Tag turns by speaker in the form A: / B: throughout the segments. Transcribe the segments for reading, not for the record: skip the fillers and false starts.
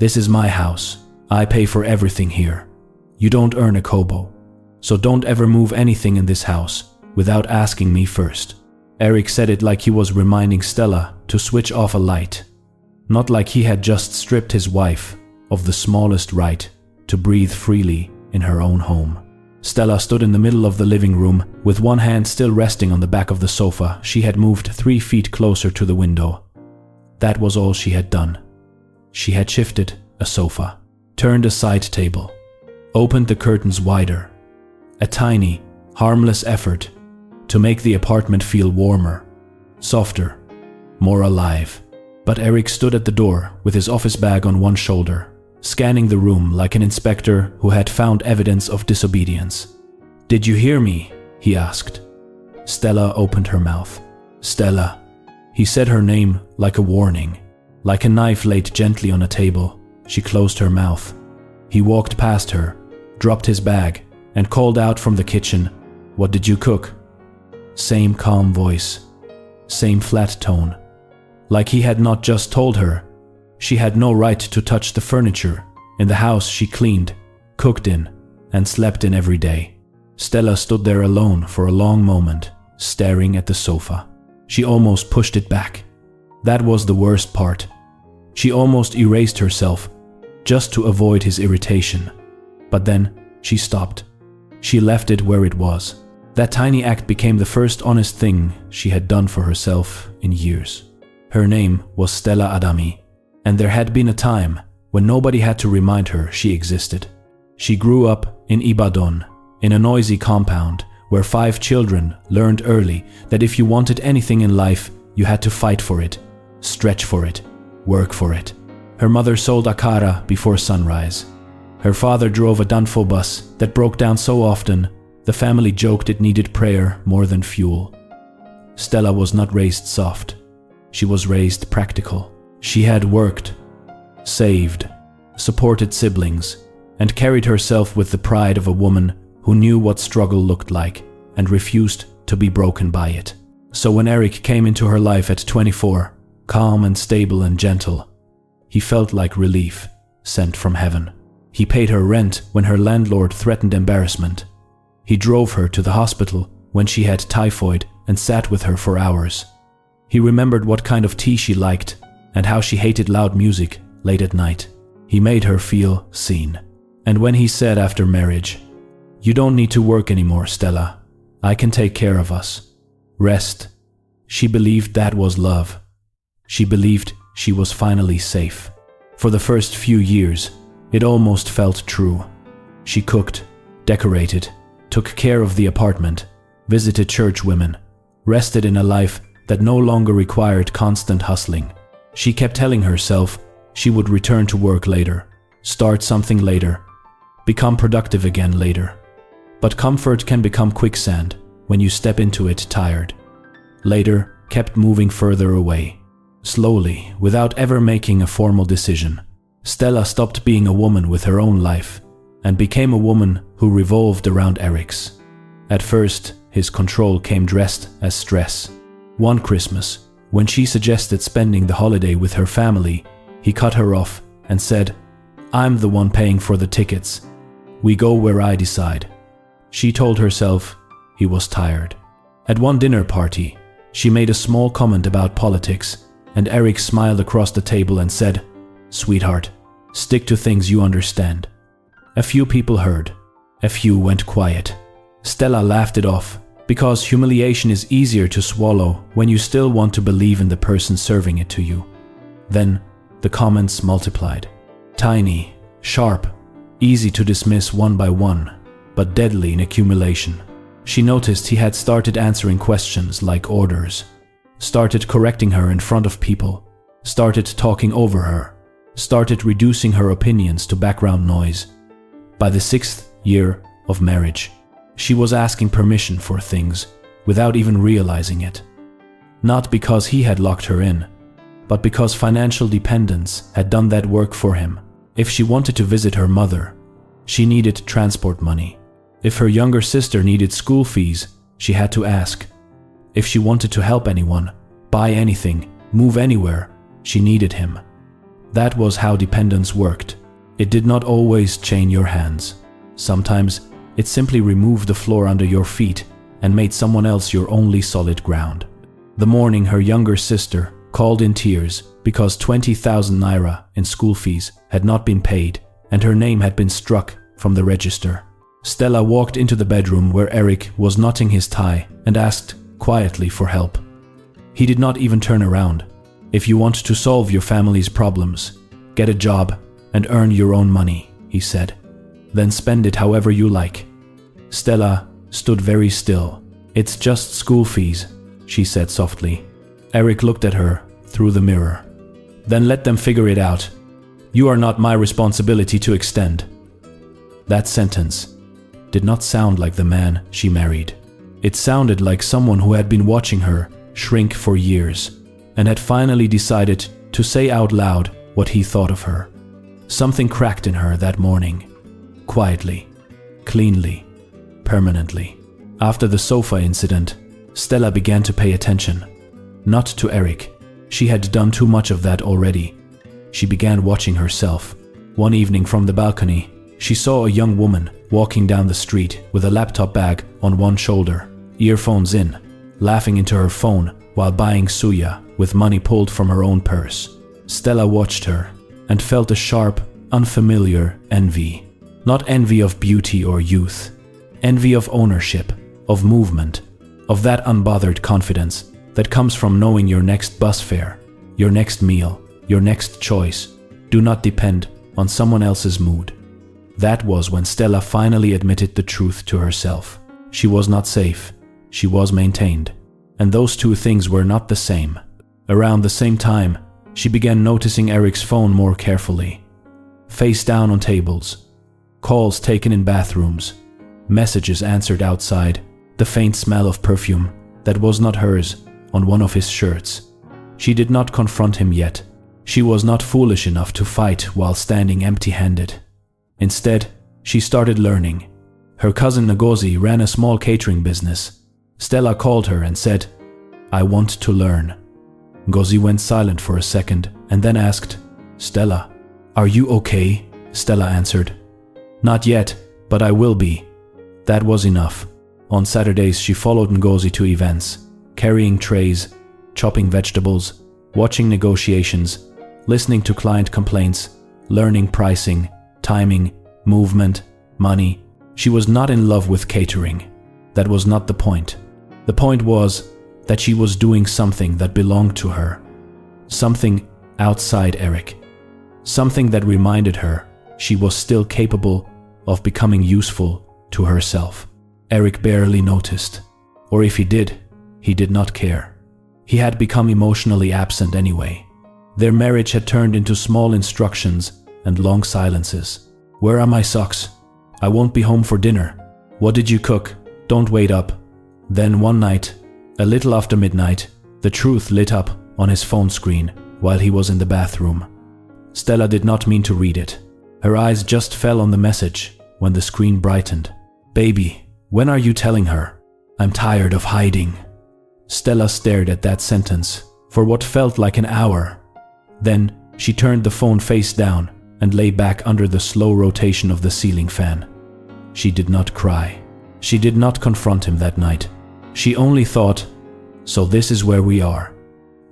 A: This is my house. I pay for everything here. You don't earn a kobo. So don't ever move anything in this house without asking me first. Eric said it like he was reminding Stella to switch off a light. Not like he had just stripped his wife of the smallest right to breathe freely in her own home. Stella stood in the middle of the living room with one hand still resting on the back of the sofa. She had moved 3 feet closer to the window. That was all she had done. She had shifted a sofa, turned a side table, opened the curtains wider. A tiny, harmless effort to make the apartment feel warmer, softer, more alive. But Eric stood at the door with his office bag on one shoulder, scanning the room like an inspector who had found evidence of disobedience. "Did you hear me?" he asked. Stella opened her mouth. "Stella." He said her name like a warning, like a knife laid gently on a table. She closed her mouth. He walked past her, dropped his bag, and called out from the kitchen, "What did you cook?" Same calm voice, same flat tone. Like he had not just told her she had no right to touch the furniture in the house she cleaned, cooked in, and slept in every day. Stella stood there alone for a long moment, staring at the sofa. She almost pushed it back. That was the worst part. She almost erased herself just to avoid his irritation. But then she stopped. She left it where it was. That tiny act became the first honest thing she had done for herself in years. Her name was Stella Adami, and there had been a time when nobody had to remind her she existed. She grew up in Ibadan, in a noisy compound where 5 children learned early that if you wanted anything in life, you had to fight for it, stretch for it, work for it. Her mother sold akara before sunrise. Her father drove a Danfo bus that broke down so often, the family joked it needed prayer more than fuel. Stella was not raised soft. She was raised practical. She had worked, saved, supported siblings, and carried herself with the pride of a woman who knew what struggle looked like and refused to be broken by it. So when Eric came into her life at 24, calm and stable and gentle, he felt like relief sent from heaven. He paid her rent when her landlord threatened embarrassment. He drove her to the hospital when she had typhoid and sat with her for hours. He remembered what kind of tea she liked and how she hated loud music late at night. He made her feel seen. And when he said after marriage, "You don't need to work anymore, Stella. I can take care of us. Rest," she believed that was love. She believed she was finally safe. For the first few years, it almost felt true. She cooked, decorated, took care of the apartment, visited church women, rested in a life that no longer required constant hustling. She kept telling herself she would return to work later, start something later, become productive again later. But comfort can become quicksand when you step into it tired. Later kept moving further away. Slowly, without ever making a formal decision, Stella stopped being a woman with her own life and became a woman who revolved around Eric's. At first, his control came dressed as stress. One Christmas, when she suggested spending the holiday with her family, he cut her off and said, "I'm the one paying for the tickets. We go where I decide." She told herself he was tired. At one dinner party, she made a small comment about politics, and Eric smiled across the table and said, "Sweetheart, stick to things you understand." A few people heard. A few went quiet. Stella laughed it off, because humiliation is easier to swallow when you still want to believe in the person serving it to you. Then the comments multiplied. Tiny, sharp, easy to dismiss one by one, but deadly in accumulation. She noticed he had started answering questions like orders, started correcting her in front of people, started talking over her, started reducing her opinions to background noise. By the 6th year of marriage, she was asking permission for things without even realizing it. Not because he had locked her in, but because financial dependence had done that work for him. If she wanted to visit her mother, she needed transport money. If her younger sister needed school fees, she had to ask. If she wanted to help anyone, buy anything, move anywhere, she needed him. That was how dependence worked. It did not always chain your hands. Sometimes it simply removed the floor under your feet and made someone else your only solid ground. The morning her younger sister called in tears because 20,000 naira in school fees had not been paid and her name had been struck from the register. Stella walked into the bedroom where Eric was knotting his tie and asked quietly for help. He did not even turn around. "If you want to solve your family's problems, get a job and earn your own money," he said. "Then spend it however you like." Stella stood very still. "It's just school fees," she said softly. Eric looked at her through the mirror. "Then let them figure it out. You are not my responsibility to extend." That sentence did not sound like the man she married. It sounded like someone who had been watching her shrink for years and had finally decided to say out loud what he thought of her. Something cracked in her that morning. Quietly, cleanly, permanently. After the sofa incident, Stella began to pay attention. Not to Eric. She had done too much of that already. She began watching herself. One evening from the balcony, she saw a young woman walking down the street with a laptop bag on one shoulder, earphones in, laughing into her phone while buying suya with money pulled from her own purse. Stella watched her and felt a sharp, unfamiliar envy. Not envy of beauty or youth. Envy of ownership, of movement, of that unbothered confidence that comes from knowing your next bus fare, your next meal, your next choice do not depend on someone else's mood. That was when Stella finally admitted the truth to herself. She was not safe, she was maintained. And those two things were not the same. Around the same time, she began noticing Eric's phone more carefully. Face down on tables, calls taken in bathrooms, messages answered outside, the faint smell of perfume that was not hers on one of his shirts. She did not confront him yet. She was not foolish enough to fight while standing empty-handed. Instead, she started learning. Her cousin Ngozi ran a small catering business. Stella called her and said, "I want to learn." Ngozi went silent for a second and then asked, "Stella, are you okay?" Stella answered, "Not yet, but I will be." That was enough. On Saturdays she followed Ngozi to events, carrying trays, chopping vegetables, watching negotiations, listening to client complaints, learning pricing, timing, movement, money. She was not in love with catering. That was not the point. The point was that she was doing something that belonged to her. Something outside Eric. Something that reminded her she was still capable of becoming useful to herself. Eric barely noticed. Or if he did not care. He had become emotionally absent anyway. Their marriage had turned into small instructions and long silences. "Where are my socks? I won't be home for dinner. What did you cook? Don't wait up." Then one night, a little after midnight, the truth lit up on his phone screen while he was in the bathroom. Stella did not mean to read it. Her eyes just fell on the message when the screen brightened. "Baby, when are you telling her? I'm tired of hiding." Stella stared at that sentence for what felt like an hour. Then she turned the phone face down and lay back under the slow rotation of the ceiling fan. She did not cry. She did not confront him that night. She only thought, "So this is where we are."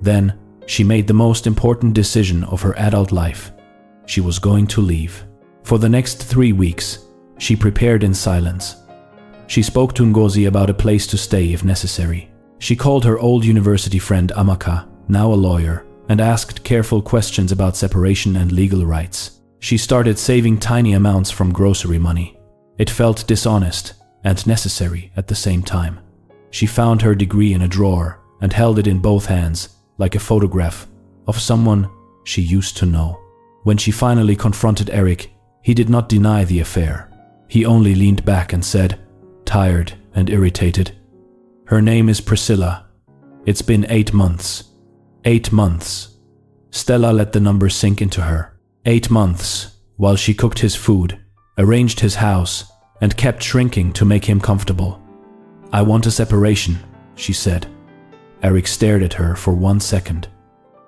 A: Then she made the most important decision of her adult life. She was going to leave. For the next 3 weeks, she prepared in silence. She spoke to Ngozi about a place to stay if necessary. She called her old university friend Amaka, now a lawyer, and asked careful questions about separation and legal rights. She started saving tiny amounts from grocery money. It felt dishonest and necessary at the same time. She found her degree in a drawer and held it in both hands, like a photograph of someone she used to know. When she finally confronted Eric, he did not deny the affair. He only leaned back and said, tired and irritated, "Her name is Priscilla. It's been 8 months. 8 months." Stella let the number sink into her. 8 months, while she cooked his food, arranged his house, and kept shrinking to make him comfortable. "I want a separation," she said. Eric stared at her for 1 second,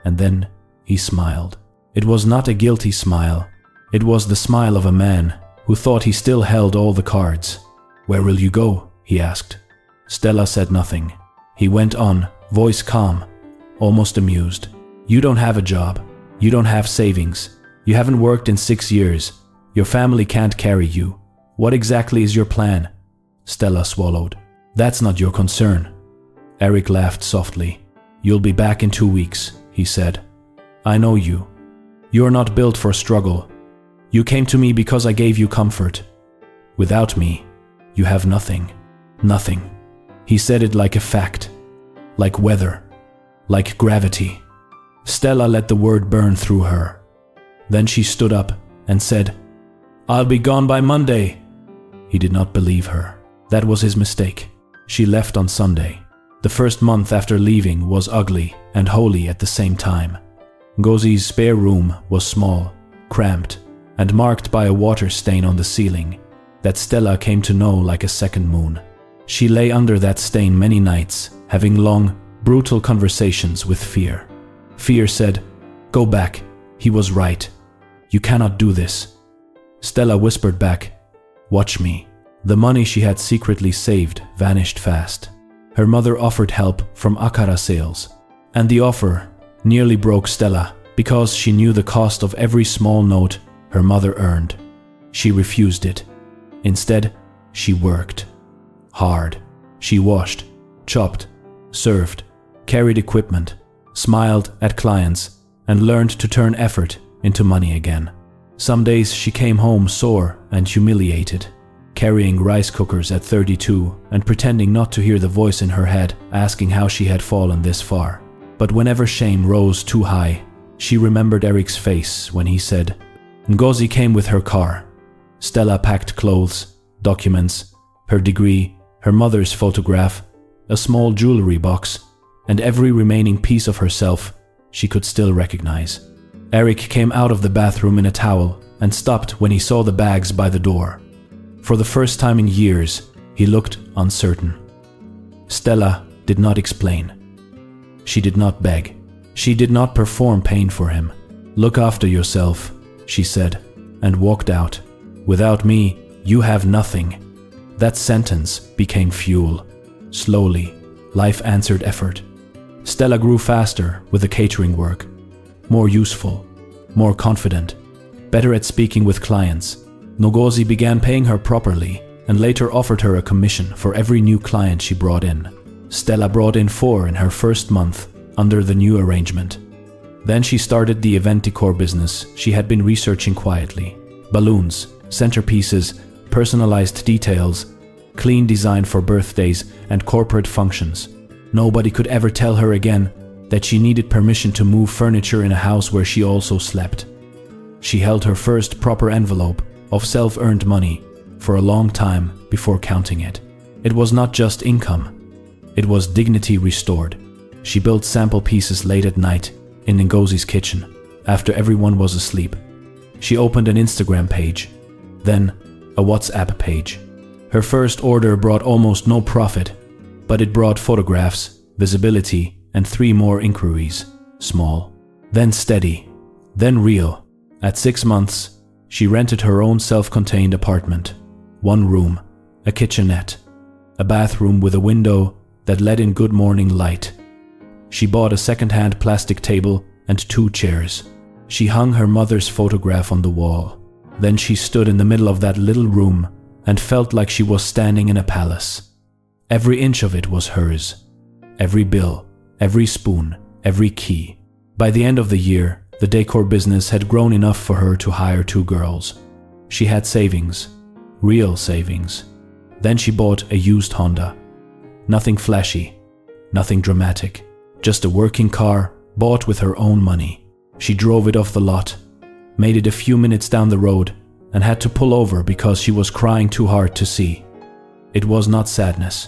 A: and then he smiled. It was not a guilty smile. It was the smile of a man who thought he still held all the cards. "Where will you go?" he asked. Stella said nothing. He went on, voice calm, almost amused. "You don't have a job. You don't have savings. You haven't worked in 6 years. Your family can't carry you. What exactly is your plan?" Stella swallowed. "That's not your concern." Eric laughed softly. "You'll be back in 2 weeks," he said. "I know you. You're not built for struggle. You came to me because I gave you comfort. Without me, you have nothing. Nothing." He said it like a fact, like weather, like gravity. Stella let the word burn through her. Then she stood up and said, "I'll be gone by Monday." He did not believe her. That was his mistake. She left on Sunday. The first month after leaving was ugly and holy at the same time. Ngozi's spare room was small, cramped, and marked by a water stain on the ceiling that Stella came to know like a second moon. She lay under that stain many nights, having long, brutal conversations with Fear. Fear said, "Go back. He was right. You cannot do this." Stella whispered back, "Watch me." The money she had secretly saved vanished fast. Her mother offered help from Akara sales, and the offer nearly broke Stella because she knew the cost of every small note her mother earned. She refused it. Instead, she worked hard. She washed, chopped, served, carried equipment, smiled at clients, and learned to turn effort into money again. Some days she came home sore and humiliated, carrying rice cookers at 32 and pretending not to hear the voice in her head asking how she had fallen this far. But whenever shame rose too high, she remembered Eric's face when he said, Ngozi came with her car. Stella packed clothes, documents, her degree, her mother's photograph, a small jewelry box, and every remaining piece of herself she could still recognize. Eric came out of the bathroom in a towel and stopped when he saw the bags by the door. For the first time in years, he looked uncertain. Stella did not explain. She did not beg. She did not perform pain for him. "Look after yourself," she said, and walked out. "Without me, you have nothing." That sentence became fuel. Slowly, life answered effort. Stella grew faster with the catering work, more useful, more confident, better at speaking with clients. Ngozi began paying her properly and later offered her a commission for every new client she brought in. Stella brought in 4 in her first month under the new arrangement. Then she started the event decor business she had been researching quietly. Balloons, centerpieces, personalized details, clean design for birthdays and corporate functions. Nobody could ever tell her again that she needed permission to move furniture in a house where she also slept. She held her first proper envelope of self-earned money for a long time before counting it. It was not just income. It was dignity restored. She built sample pieces late at night in Ngozi's kitchen after everyone was asleep. She opened an Instagram page, then a WhatsApp page. Her first order brought almost no profit, but it brought photographs, visibility, and 3 more inquiries, small, then steady, then real. At 6 months, she rented her own self-contained apartment. 1 room, a kitchenette, a bathroom with a window that let in good morning light. She bought a second-hand plastic table and 2 chairs. She hung her mother's photograph on the wall. Then she stood in the middle of that little room and felt like she was standing in a palace. Every inch of it was hers. Every bill, every spoon, every key. By the end of the year, the decor business had grown enough for her to hire 2 girls. She had savings, real savings. Then she bought a used Honda. Nothing flashy, nothing dramatic, just a working car bought with her own money. She drove it off the lot, made it a few minutes down the road, and had to pull over because she was crying too hard to see. It was not sadness.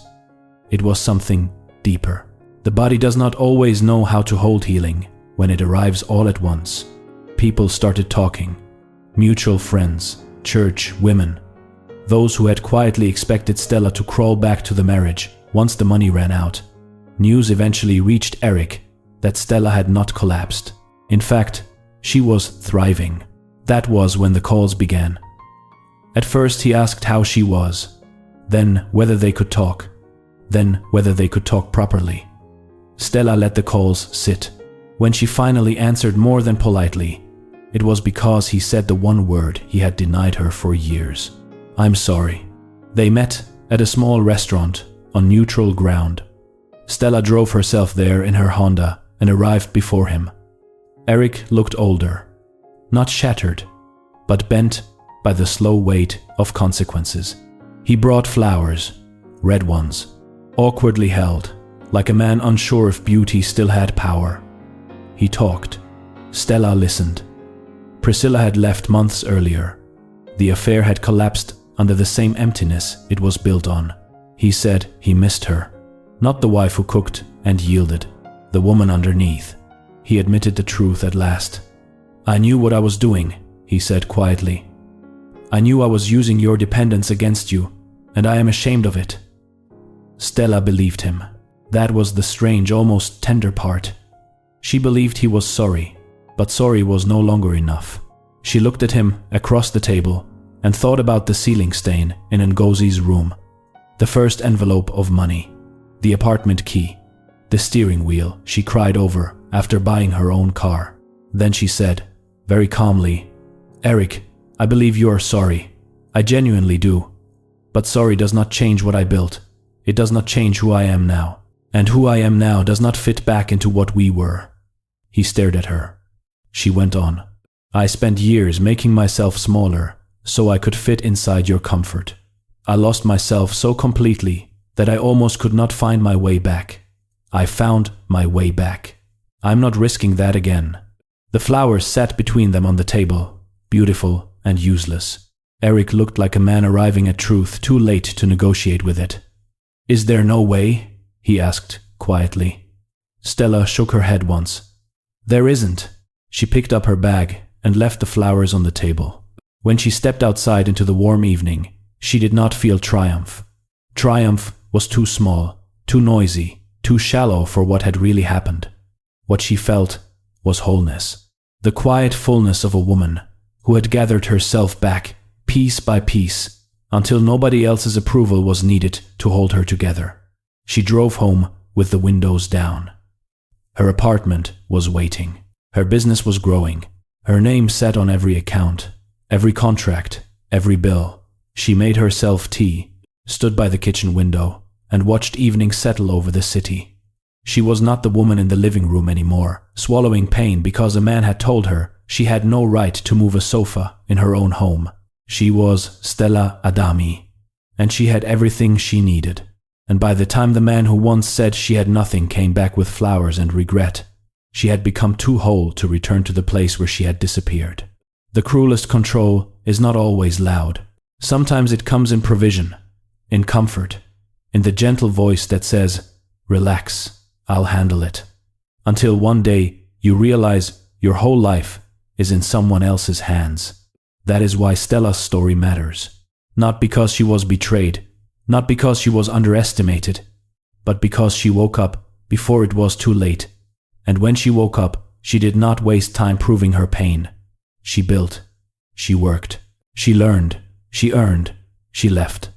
A: It was something deeper. The body does not always know how to hold healing when it arrives all at once. People started talking. Mutual friends, church, women. Those who had quietly expected Stella to crawl back to the marriage once the money ran out. News eventually reached Eric that Stella had not collapsed. In fact, She was thriving. That was when the calls began. At first he asked how she was, then whether they could talk, then whether they could talk properly. Stella let the calls sit. When she finally answered more than politely, it was because he said the one word he had denied her for years. "I'm sorry." They met at a small restaurant on neutral ground. Stella drove herself there in her Honda and arrived before him. Eric looked older, not shattered, but bent by the slow weight of consequences. He brought flowers, red ones, awkwardly held, like a man unsure if beauty still had power. He talked. Stella listened. Priscilla had left months earlier. The affair had collapsed under the same emptiness it was built on. He said he missed her. Not the wife who cooked and yielded, the woman underneath. He admitted the truth at last. "I knew what I was doing," he said quietly. "I knew I was using your dependence against you, and I am ashamed of it." Stella believed him. That was the strange, almost tender part. She believed he was sorry, but sorry was no longer enough. She looked at him across the table and thought about the ceiling stain in Ngozi's room, the first envelope of money, the apartment key, the steering wheel she cried over after buying her own car. Then she said, very calmly, "Eric, I believe you are sorry. I genuinely do. But sorry does not change what I built. It does not change who I am now. And who I am now does not fit back into what we were." He stared at her. She went on, "I spent years making myself smaller so I could fit inside your comfort. I lost myself so completely that I almost could not find my way back. I found my way back. I'm not risking that again." The flowers sat between them on the table, beautiful and useless. Eric looked like a man arriving at truth too late to negotiate with it. "Is there no way?" he asked quietly. Stella shook her head once. "There isn't." She picked up her bag and left the flowers on the table. When she stepped outside into the warm evening, she did not feel triumph. Triumph was too small, too noisy, too shallow for what had really happened. What she felt was wholeness. The quiet fullness of a woman who had gathered herself back piece by piece until nobody else's approval was needed to hold her together. She drove home with the windows down. Her apartment was waiting. Her business was growing. Her name sat on every account, every contract, every bill. She made herself tea, stood by the kitchen window, and watched evening settle over the city. She was not the woman in the living room anymore, swallowing pain because a man had told her she had no right to move a sofa in her own home. She was Stella Adami, and she had everything she needed. And by the time the man who once said she had nothing came back with flowers and regret, she had become too whole to return to the place where she had disappeared. The cruelest control is not always loud. Sometimes it comes in provision, in comfort, in the gentle voice that says, "Relax, I'll handle it." Until one day you realize your whole life is in someone else's hands. That is why Stella's story matters. Not because she was betrayed, not because she was underestimated, but because she woke up before it was too late. And when she woke up, she did not waste time proving her pain. She built, she worked, she learned, she earned, she left.